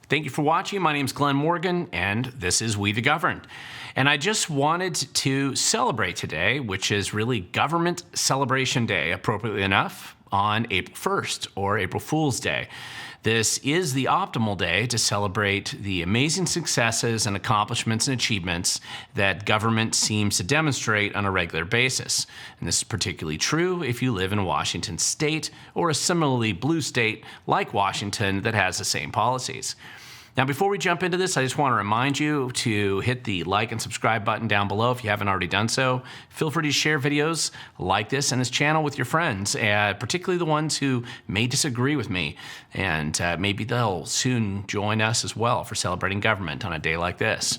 Thank you for watching. My name is Glen Morgan, and this is We the Governed. And I just wanted to celebrate today, which is really Government Celebration Day, appropriately enough, on April 1st, or April Fool's Day. This is the optimal day to celebrate the amazing successes and accomplishments and achievements that government seems to demonstrate on a regular basis. And this is particularly true if you live in Washington State or a similarly blue state like Washington that has the same policies. Now, before we jump into this, I just want to remind you to hit the like and subscribe button down below if you haven't already done so. Feel free to share videos like this and this channel with your friends, particularly the ones who may disagree with me. And maybe they'll soon join us as well for celebrating government on a day like this.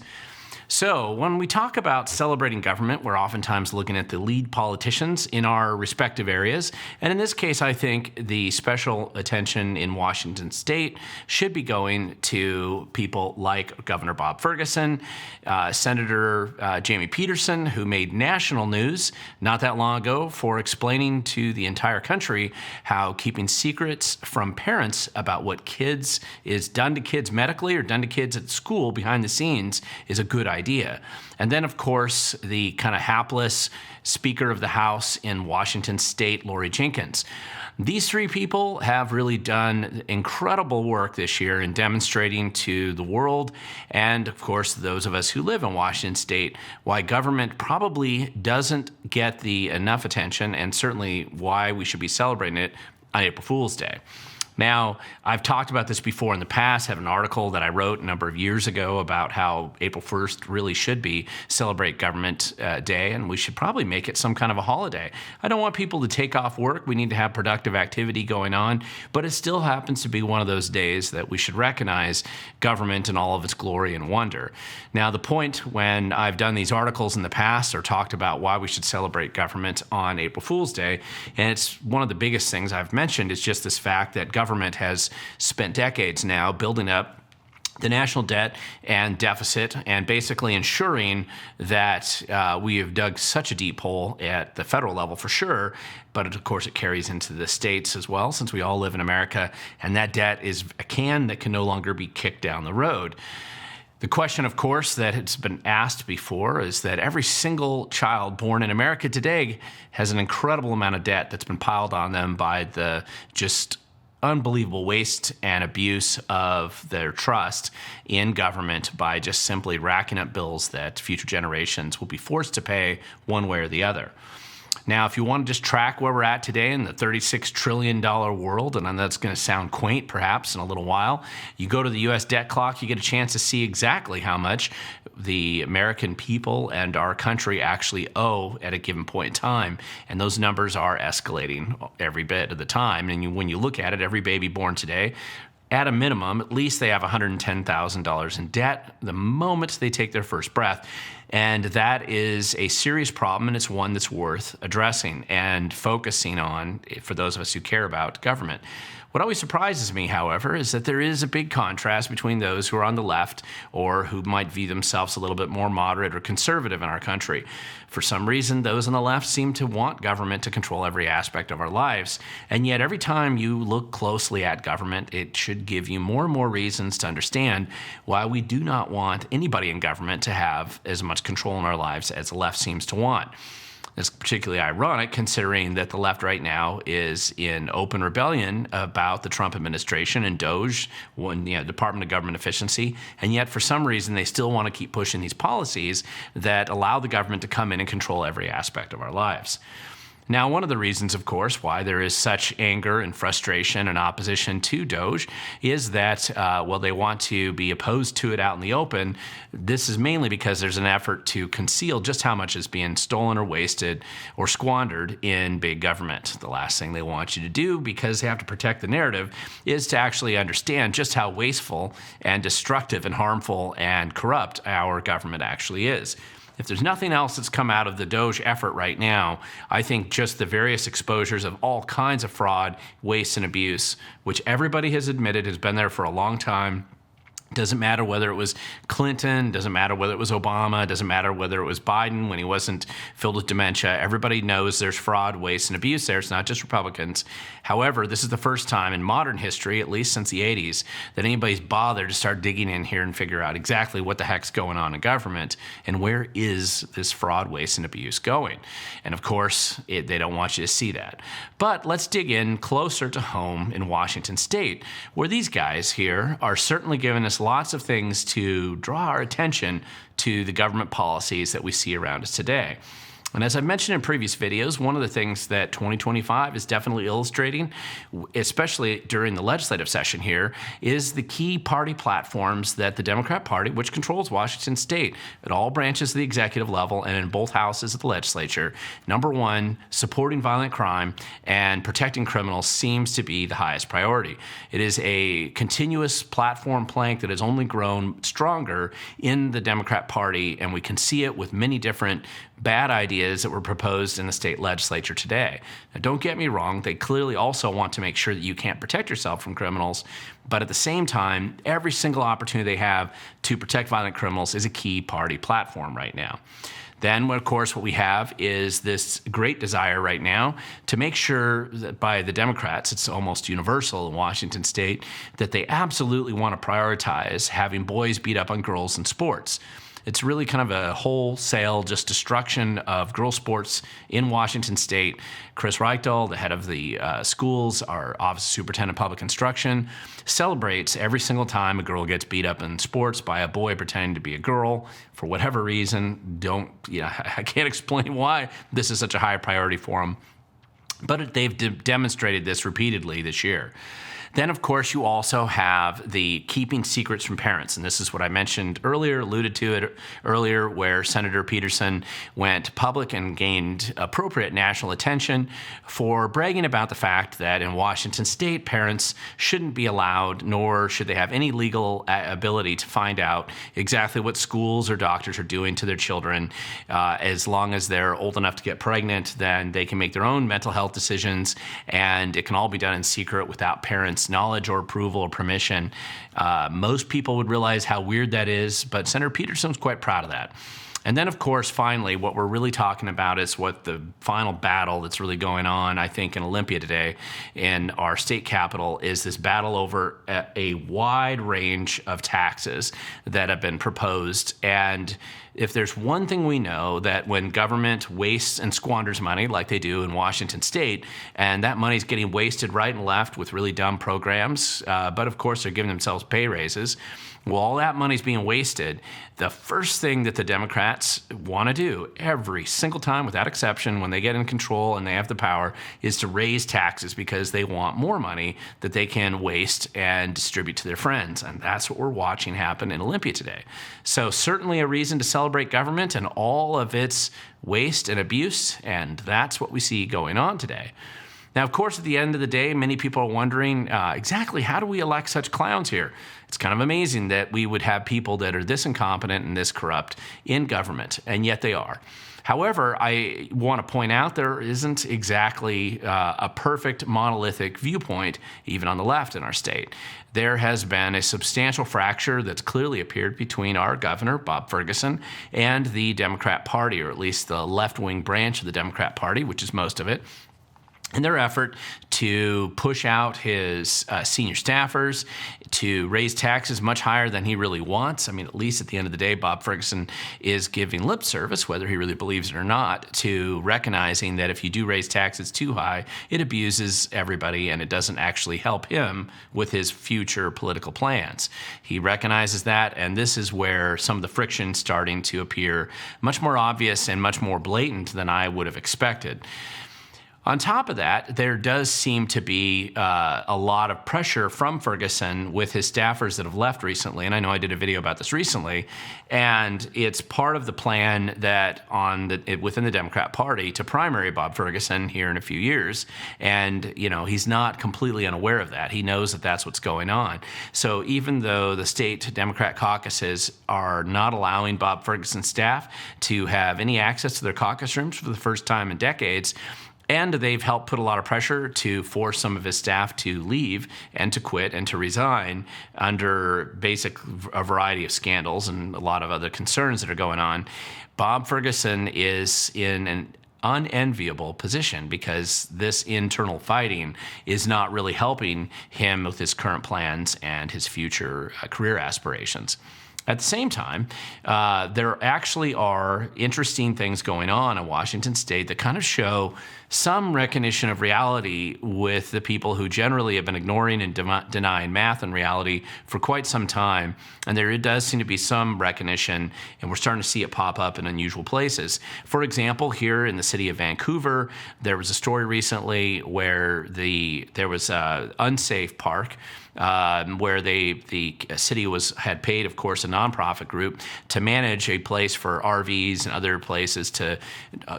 So when we talk about celebrating government, we're oftentimes looking at the lead politicians in our respective areas. And in this case, I think the special attention in Washington State should be going to people like Governor Bob Ferguson, Senator Jamie Peterson, who made national news not that long ago for explaining to the entire country how keeping secrets from parents about what kids is done to kids medically or done to kids at school behind the scenes is a good idea. And then, of course, the kind of hapless Speaker of the House in Washington State, Lori Jenkins. These three people have really done incredible work this year in demonstrating to the world and, of course, those of us who live in Washington State why government probably doesn't get the enough attention and certainly why we should be celebrating it on April Fool's Day. Now, I've talked about this before in the past. I have an article that I wrote a number of years ago about how April 1st really should be Celebrate Government Day, and we should probably make it some kind of a holiday. I don't want people to take off work. We need to have productive activity going on, but it still happens to be one of those days that we should recognize government in all of its glory and wonder. Now, the point when I've done these articles in the past or talked about why we should celebrate government on April Fool's Day, and it's one of the biggest things I've mentioned, is just this fact that government has spent decades now building up the national debt and deficit and basically ensuring that we have dug such a deep hole at the federal level for sure, but of course it carries into the states as well since we all live in America, and that debt is a can that can no longer be kicked down the road. The question, of course, that has been asked before is that every single child born in America today has an incredible amount of debt that's been piled on them by the just unbelievable waste and abuse of their trust in government by just simply racking up bills that future generations will be forced to pay one way or the other. Now, if you want to just track where we're at today in the $36 trillion world, and that's going to sound quaint perhaps in a little while, you go to the U.S. debt clock, you get a chance to see exactly how much the American people and our country actually owe at a given point in time. And those numbers are escalating every bit of the time. And when you look at it, every baby born today, at a minimum, at least they have $110,000 in debt the moment they take their first breath. And that is a serious problem, and it's one that's worth addressing and focusing on for those of us who care about government. What always surprises me, however, is that there is a big contrast between those who are on the left or who might view themselves a little bit more moderate or conservative in our country. For some reason, those on the left seem to want government to control every aspect of our lives. And yet every time you look closely at government, it should give you more and more reasons to understand why we do not want anybody in government to have as much control in our lives as the left seems to want. It's particularly ironic considering that the left right now is in open rebellion about the Trump administration and DOGE, Department of Government Efficiency, and yet for some reason they still want to keep pushing these policies that allow the government to come in and control every aspect of our lives. Now, one of the reasons, of course, why there is such anger and frustration and opposition to DOGE is that, they want to be opposed to it out in the open. This is mainly because there's an effort to conceal just how much is being stolen or wasted or squandered in big government. The last thing they want you to do, because they have to protect the narrative, is to actually understand just how wasteful and destructive and harmful and corrupt our government actually is. If there's nothing else that's come out of the DOGE effort right now, I think just the various exposures of all kinds of fraud, waste, and abuse, which everybody has admitted has been there for a long time, Doesn't matter whether it was Clinton, doesn't matter whether it was Obama, doesn't matter whether it was Biden when he wasn't filled with dementia. Everybody knows there's fraud, waste, and abuse there. It's not just Republicans. However, this is the first time in modern history, at least since the 80s, that anybody's bothered to start digging in here and figure out exactly what the heck's going on in government and where is this fraud, waste, and abuse going. And of course, they don't want you to see that. But let's dig in closer to home in Washington State, where these guys here are certainly giving us lots of things to draw our attention to the government policies that we see around us today. And as I mentioned in previous videos, one of the things that 2025 is definitely illustrating, especially during the legislative session here, is the key party platforms that the Democrat Party, which controls Washington State at all branches of the executive level and in both houses of the legislature, number one, supporting violent crime and protecting criminals seems to be the highest priority. It is a continuous platform plank that has only grown stronger in the Democrat Party, and we can see it with many different bad ideas that were proposed in the state legislature today. Now, don't get me wrong, they clearly also want to make sure that you can't protect yourself from criminals, but at the same time, every single opportunity they have to protect violent criminals is a key party platform right now. Then, of course, what we have is this great desire right now to make sure that by the Democrats, it's almost universal in Washington State, that they absolutely want to prioritize having boys beat up on girls in sports. It's really kind of a wholesale just destruction of girls' sports in Washington State. Chris Reichdahl, the head of the schools, our Office of Superintendent of Public Instruction, celebrates every single time a girl gets beat up in sports by a boy pretending to be a girl. For whatever reason, I can't explain why this is such a high priority for them. But they've demonstrated this repeatedly this year. Then, of course, you also have the keeping secrets from parents. And this is what I mentioned earlier, alluded to it earlier, where Senator Peterson went public and gained appropriate national attention for bragging about the fact that in Washington State, parents shouldn't be allowed, nor should they have any legal ability to find out exactly what schools or doctors are doing to their children. As long as they're old enough to get pregnant, then they can make their own mental health decisions, and it can all be done in secret without parents' knowledge or approval or permission. Most people would realize how weird that is, but Senator Peterson was quite proud of that. And then, of course, finally, what we're really talking about is what the final battle that's really going on, I think, in Olympia today in our state capital is this battle over a wide range of taxes that have been proposed. And if there's one thing we know, that when government wastes and squanders money like they do in Washington State, and that money's getting wasted right and left with really dumb programs, but of course they're giving themselves pay raises. Well, all that money's being wasted. The first thing that the Democrats want to do every single time, without exception, when they get in control and they have the power, is to raise taxes because they want more money that they can waste and distribute to their friends. And that's what we're watching happen in Olympia today. So certainly a reason to celebrate government and all of its waste and abuse, and that's what we see going on today. Now, of course, at the end of the day, many people are wondering exactly how do we elect such clowns here? It's kind of amazing that we would have people that are this incompetent and this corrupt in government, and yet they are. However, I want to point out there isn't exactly a perfect monolithic viewpoint, even on the left in our state. There has been a substantial fracture that's clearly appeared between our governor, Bob Ferguson, and the Democrat Party, or at least the left-wing branch of the Democrat Party, which is most of it, in their effort to push out his senior staffers, to raise taxes much higher than he really wants. I mean, at least at the end of the day, Bob Ferguson is giving lip service, whether he really believes it or not, to recognizing that if you do raise taxes too high, it abuses everybody and it doesn't actually help him with his future political plans. He recognizes that, and this is where some of the friction is starting to appear much more obvious and much more blatant than I would have expected. On top of that, there does seem to be a lot of pressure from Ferguson with his staffers that have left recently, and I know I did a video about this recently, and it's part of the plan that within the Democrat Party to primary Bob Ferguson here in a few years, and he's not completely unaware of that. He knows that that's what's going on. So even though the state Democrat caucuses are not allowing Bob Ferguson's staff to have any access to their caucus rooms for the first time in decades, And they've helped put a lot of pressure to force some of his staff to leave and to quit and to resign under a variety of scandals and a lot of other concerns that are going on. Bob Ferguson is in an unenviable position because this internal fighting is not really helping him with his current plans and his future career aspirations. At the same time, there actually are interesting things going on in Washington state that kind of show some recognition of reality with the people who generally have been ignoring and denying math and reality for quite some time. And there does seem to be some recognition, and we're starting to see it pop up in unusual places. For example, here in the city of Vancouver, there was a story recently where there was an unsafe park where the city had paid, of course, a nonprofit group to manage a place for RVs and other places to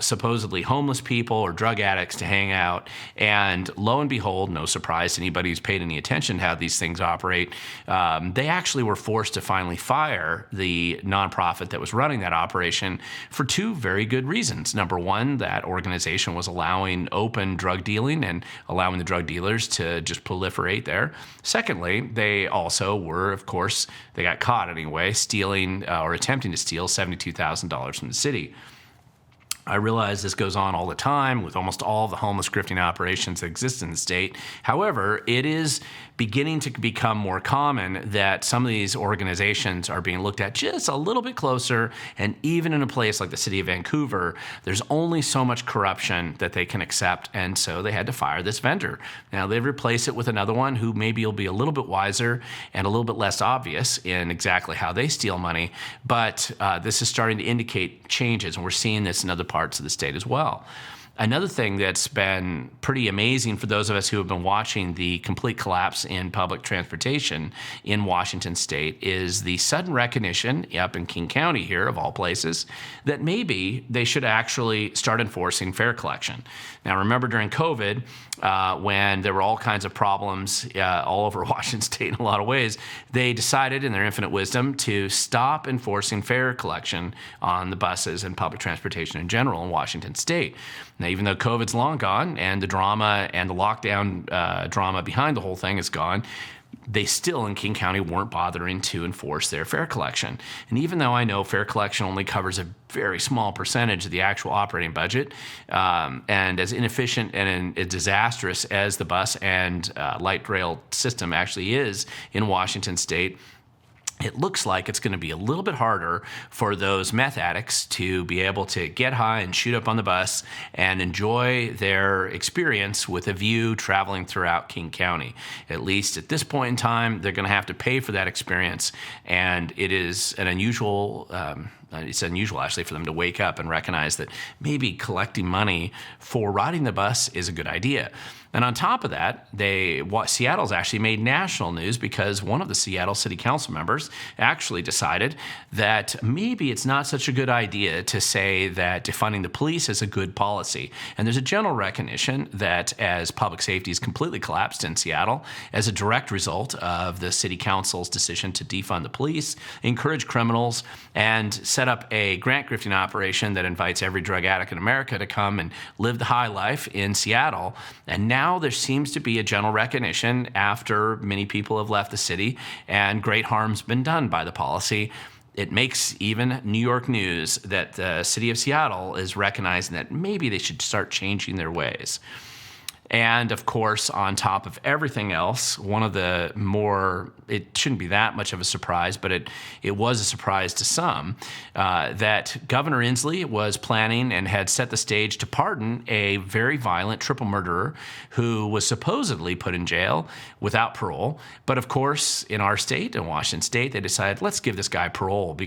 supposedly homeless people or drug addicts to hang out. And lo and behold, no surprise to anybody who's paid any attention to how these things operate, they actually were forced to finally fire the nonprofit that was running that operation for two very good reasons. Number one, that organization was allowing open drug dealing and allowing the drug dealers to just proliferate there. Secondly, they also were, of course, they got caught anyway, stealing or attempting to steal $72,000 from the city. I realize this goes on all the time with almost all the homeless grifting operations that exist in the state. However, it is beginning to become more common that some of these organizations are being looked at just a little bit closer. And even in a place like the city of Vancouver, there's only so much corruption that they can accept. And so they had to fire this vendor. Now they've replaced it with another one who maybe will be a little bit wiser and a little bit less obvious in exactly how they steal money. But this is starting to indicate changes, and we're seeing this in other parts of the state as well. Another thing that's been pretty amazing for those of us who have been watching the complete collapse in public transportation in Washington state is the sudden recognition up in King County here, of all places, that maybe they should actually start enforcing fare collection. Now, remember during COVID, when there were all kinds of problems all over Washington state in a lot of ways, they decided in their infinite wisdom to stop enforcing fare collection on the buses and public transportation in general in Washington state. Now, even though COVID's long gone and the drama and the lockdown drama behind the whole thing is gone, they still in King County weren't bothering to enforce their fare collection. And even though I know fare collection only covers a very small percentage of the actual operating budget, and as inefficient and as disastrous as the bus and light rail system actually is in Washington state, it looks like it's going to be a little bit harder for those meth addicts to be able to get high and shoot up on the bus and enjoy their experience with a view traveling throughout King County. At least at this point in time, they're going to have to pay for that experience, and it is an unusual it's unusual actually for them to wake up and recognize that maybe collecting money for riding the bus is a good idea. And on top of that, Seattle's actually made national news because one of the Seattle City Council members actually decided that maybe it's not such a good idea to say that defunding the police is a good policy. And there's a general recognition that as public safety has completely collapsed in Seattle as a direct result of the City Council's decision to defund the police, encourage criminals, and set up a grant grifting operation that invites every drug addict in America to come and live the high life in Seattle. And now there seems to be a general recognition after many people have left the city and great harm's been done by the policy. It makes even New York news that the city of Seattle is recognizing that maybe they should start changing their ways. And of course, on top of everything else, one of the more, it shouldn't be that much of a surprise, but it was a surprise to some, that Governor Inslee was planning and had set the stage to pardon a very violent triple murderer who was supposedly put in jail without parole. But of course, in our state, in Washington state, they decided, let's give this guy parole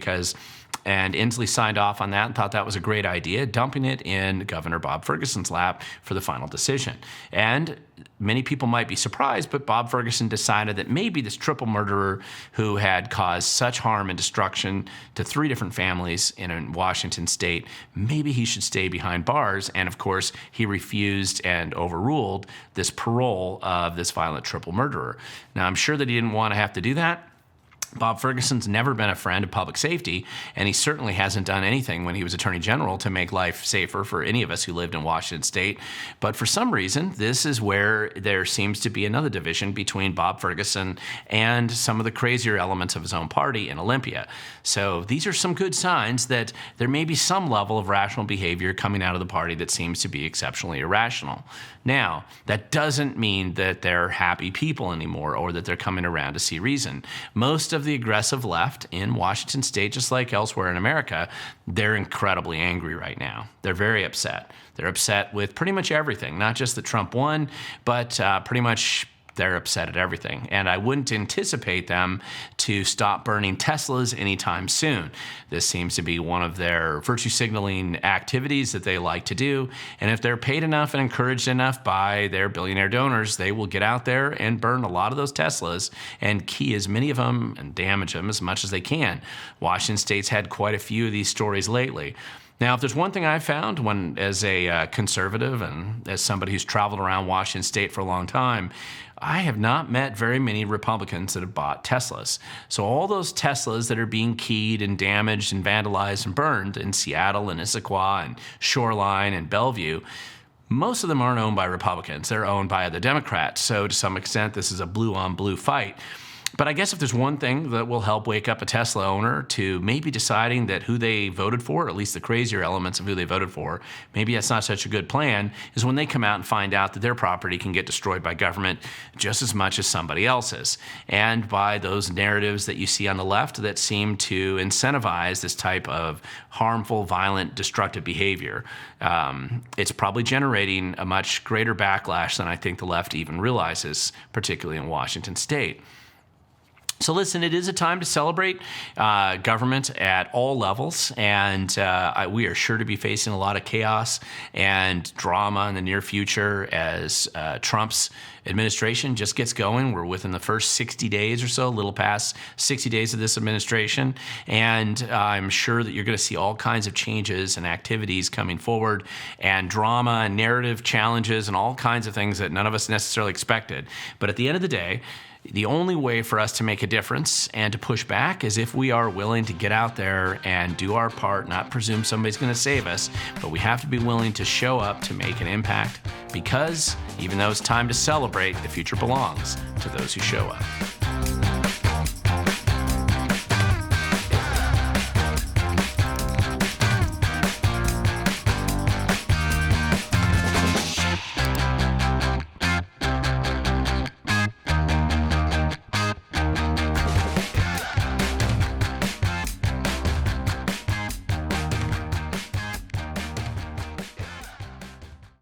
and Inslee signed off on that and thought that was a great idea, dumping it in Governor Bob Ferguson's lap for the final decision. And many people might be surprised, but Bob Ferguson decided that maybe this triple murderer who had caused such harm and destruction to 3 different families in Washington state, maybe he should stay behind bars. And of course, he refused and overruled this parole of this violent triple murderer. Now, I'm sure that he didn't want to have to do that. Bob Ferguson's never been a friend of public safety, and he certainly hasn't done anything when he was Attorney General to make life safer for any of us who lived in Washington State. But for some reason, this is where there seems to be another division between Bob Ferguson and some of the crazier elements of his own party in Olympia. So these are some good signs that there may be some level of rational behavior coming out of the party that seems to be exceptionally irrational. Now, that doesn't mean that they're happy people anymore or that they're coming around to see reason. Most of the aggressive left in Washington State, just like elsewhere in America, they're incredibly angry right now. They're very upset. They're upset with pretty much everything, not just that Trump won, but pretty much they're upset at everything. And I wouldn't anticipate them to stop burning Teslas anytime soon. This seems to be one of their virtue signaling activities that they like to do. And if they're paid enough and encouraged enough by their billionaire donors, they will get out there and burn a lot of those Teslas and key as many of them and damage them as much as they can. Washington State's had quite a few of these stories lately. Now, if there's one thing I've found as a conservative and as somebody who's traveled around Washington State for a long time, I have not met very many Republicans that have bought Teslas. So all those Teslas that are being keyed and damaged and vandalized and burned in Seattle and Issaquah and Shoreline and Bellevue, most of them aren't owned by Republicans. They're owned by the Democrats. So to some extent, this is a blue-on-blue fight. But I guess if there's one thing that will help wake up a Tesla owner to maybe deciding that who they voted for, or at least the crazier elements of who they voted for, maybe that's not such a good plan, is when they come out and find out that their property can get destroyed by government just as much as somebody else's. And by those narratives that you see on the left that seem to incentivize this type of harmful, violent, destructive behavior. It's probably generating a much greater backlash than I think the left even realizes, particularly in Washington State. So listen, it is a time to celebrate government at all levels, and we are sure to be facing a lot of chaos and drama in the near future as Trump's administration just gets going. We're within the first 60 days or so, a little past 60 days of this administration, and I'm sure that you're going to see all kinds of changes and activities coming forward, and drama and narrative challenges and all kinds of things that none of us necessarily expected. But at the end of the day, the only way for us to make a difference and to push back is if we are willing to get out there and do our part, not presume somebody's going to save us, but we have to be willing to show up to make an impact, because even though it's time to celebrate, the future belongs to those who show up.